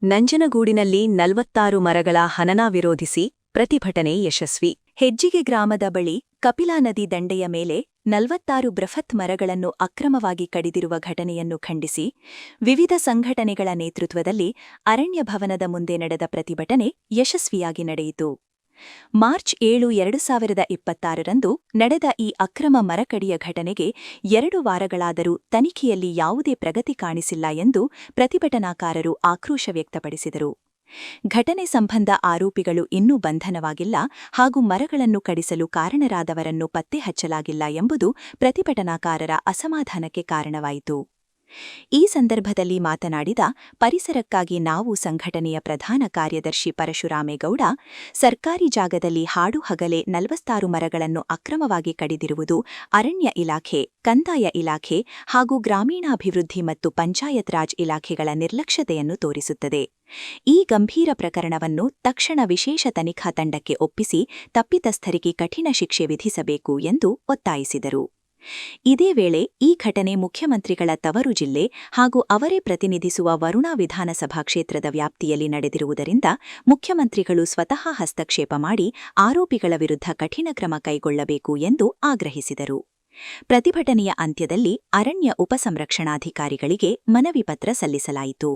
ನಂಜನಗೂಡಿನಲ್ಲಿ 46 ಮರಗಳ ಹನನ ವಿರೋಧಿಸಿ ಪ್ರತಿಭಟನೆ ಯಶಸ್ವಿ. ಹೆಜ್ಜಿಗೆ ಗ್ರಾಮದ ಬಳಿ ಕಪಿಲಾ ನದಿ ದಂಡೆಯ ಮೇಲೆ 46 ಬೃಹತ್ ಮರಗಳನ್ನು ಅಕ್ರಮವಾಗಿ ಕಡಿದಿರುವ ಘಟನೆಯನ್ನು ಖಂಡಿಸಿ ವಿವಿಧ ಸಂಘಟನೆಗಳ ನೇತೃತ್ವದಲ್ಲಿ ಅರಣ್ಯ ಭವನದ ಮುಂದೆ ನಡೆದ ಪ್ರತಿಭಟನೆ ಯಶಸ್ವಿಯಾಗಿ ನಡೆಯಿತು. ಮಾರ್ಚ್ 7, 2026ರಂದು ನಡೆದ ಈ ಅಕ್ರಮ ಮರಕಡಿಯ ಘಟನೆಗೆ 2 ವಾರಗಳಾದರೂ ತನಿಖೆಯಲ್ಲಿ ಯಾವುದೇ ಪ್ರಗತಿ ಕಾಣಿಸಿಲ್ಲ ಎಂದು ಪ್ರತಿಭಟನಾಕಾರರು ಆಕ್ರೋಶ ವ್ಯಕ್ತಪಡಿಸಿದರು. ಘಟನೆ ಸಂಬಂಧ ಆರೋಪಿಗಳು ಇನ್ನೂ ಬಂಧನವಾಗಿಲ್ಲ ಹಾಗೂ ಮರಗಳನ್ನು ಕಡಿಸಲು ಕಾರಣರಾದವರನ್ನು ಪತ್ತೆ ಹಚ್ಚಲಾಗಿಲ್ಲ ಎಂಬುದು ಪ್ರತಿಭಟನಾಕಾರರ ಅಸಮಾಧಾನಕ್ಕೆ ಕಾರಣವಾಯಿತು. ಈ ಸಂದರ್ಭದಲ್ಲಿ ಮಾತನಾಡಿದ ಪರಿಸರಕ್ಕಾಗಿ ನಾವು ಸಂಘಟನೆಯ ಪ್ರಧಾನ ಕಾರ್ಯದರ್ಶಿ ಪರಶುರಾಮೇಗೌಡ, ಸರ್ಕಾರಿ ಜಾಗದಲ್ಲಿ ಹಾಡು ಹಗಲೇ 46 ಮರಗಳನ್ನು ಅಕ್ರಮವಾಗಿ ಕಡಿದಿರುವುದು ಅರಣ್ಯ ಇಲಾಖೆ, ಕಂದಾಯ ಇಲಾಖೆ ಹಾಗೂ ಗ್ರಾಮೀಣಾಭಿವೃದ್ಧಿ ಮತ್ತು ಪಂಚಾಯತ್ ರಾಜ್ ಇಲಾಖೆಗಳ ನಿರ್ಲಕ್ಷ್ಯತೆಯನ್ನು ತೋರಿಸುತ್ತದೆ. ಈ ಗಂಭೀರ ಪ್ರಕರಣವನ್ನು ತಕ್ಷಣ ವಿಶೇಷ ತನಿಖಾ ತಂಡಕ್ಕೆ ಒಪ್ಪಿಸಿ ತಪ್ಪಿತಸ್ಥರಿಗೆ ಕಠಿಣ ಶಿಕ್ಷೆ ವಿಧಿಸಬೇಕು ಎಂದು ಒತ್ತಾಯಿಸಿದರು. ಇದೇ ವೇಳೆ ಈ ಘಟನೆ ಮುಖ್ಯಮಂತ್ರಿಗಳ ತವರು ಜಿಲ್ಲೆ ಹಾಗೂ ಅವರೇ ಪ್ರತಿನಿಧಿಸುವ ವರುಣಾ ವಿಧಾನಸಭಾ ಕ್ಷೇತ್ರದ ವ್ಯಾಪ್ತಿಯಲ್ಲಿ ನಡೆದಿರುವುದರಿಂದ ಮುಖ್ಯಮಂತ್ರಿಗಳು ಸ್ವತಃ ಹಸ್ತಕ್ಷೇಪ ಮಾಡಿ ಆರೋಪಿಗಳ ವಿರುದ್ಧ ಕಠಿಣ ಕ್ರಮ ಕೈಗೊಳ್ಳಬೇಕು ಎಂದು ಆಗ್ರಹಿಸಿದರು. ಪ್ರತಿಭಟನೆಯ ಅಂತ್ಯದಲ್ಲಿ ಅರಣ್ಯ ಉಪಸಂರಕ್ಷಣಾಧಿಕಾರಿಗಳಿಗೆ ಮನವಿ ಪತ್ರ ಸಲ್ಲಿಸಲಾಯಿತು.